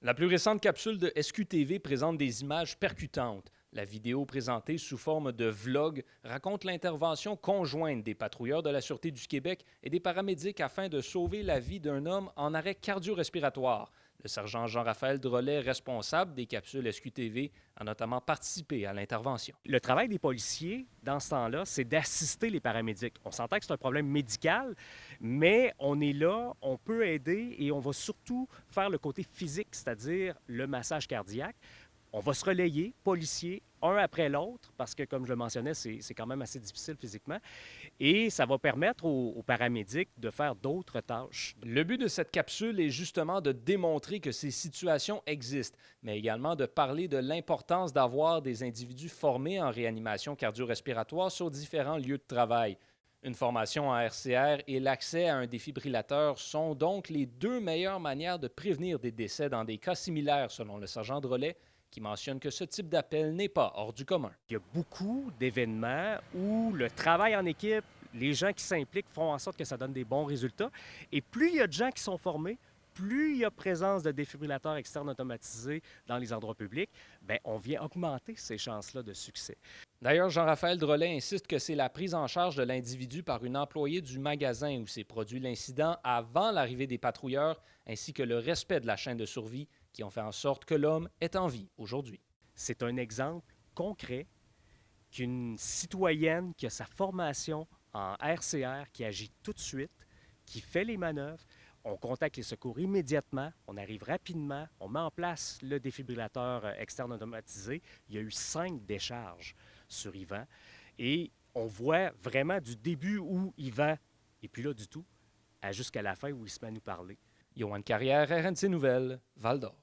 La plus récente capsule de SQTV présente des images percutantes. La vidéo présentée sous forme de vlog raconte l'intervention conjointe des patrouilleurs de la Sûreté du Québec et des paramédics afin de sauver la vie d'un homme en arrêt cardio-respiratoire. Le sergent Jean-Raphaël Drolet, responsable des capsules SQTV, a notamment participé à l'intervention. Le travail des policiers, dans ce temps-là, c'est d'assister les paramédics. On s'entend que c'est un problème médical, mais on est là, on peut aider et on va surtout faire le côté physique, c'est-à-dire le massage cardiaque. On va se relayer, policiers, un après l'autre, parce que, comme je le mentionnais, c'est quand même assez difficile physiquement. Et ça va permettre aux paramédics de faire d'autres tâches. Le but de cette capsule est justement de démontrer que ces situations existent, mais également de parler de l'importance d'avoir des individus formés en réanimation cardio-respiratoire sur différents lieux de travail. Une formation en RCR et l'accès à un défibrillateur sont donc les deux meilleures manières de prévenir des décès dans des cas similaires, selon le sergent Drolet, qui mentionne que ce type d'appel n'est pas hors du commun. Il y a beaucoup d'événements où le travail en équipe, les gens qui s'impliquent font en sorte que ça donne des bons résultats. Et plus il y a de gens qui sont formés, plus il y a présence de défibrillateurs externes automatisés dans les endroits publics, bien, on vient augmenter ces chances-là de succès. D'ailleurs, Jean-Raphaël Drolet insiste que c'est la prise en charge de l'individu par une employée du magasin où s'est produit l'incident avant l'arrivée des patrouilleurs, ainsi que le respect de la chaîne de survie qui ont fait en sorte que l'homme est en vie aujourd'hui. C'est un exemple concret qu'une citoyenne qui a sa formation en RCR, qui agit tout de suite, qui fait les manœuvres, on contacte les secours immédiatement, on arrive rapidement, on met en place le défibrillateur externe automatisé. Il y a eu 5 décharges sur Yvan et on voit vraiment du début où Yvan, et puis là du tout, jusqu'à la fin où il se met à nous parler. Yoann Carrière, RNC Nouvelles, Val-d'Or.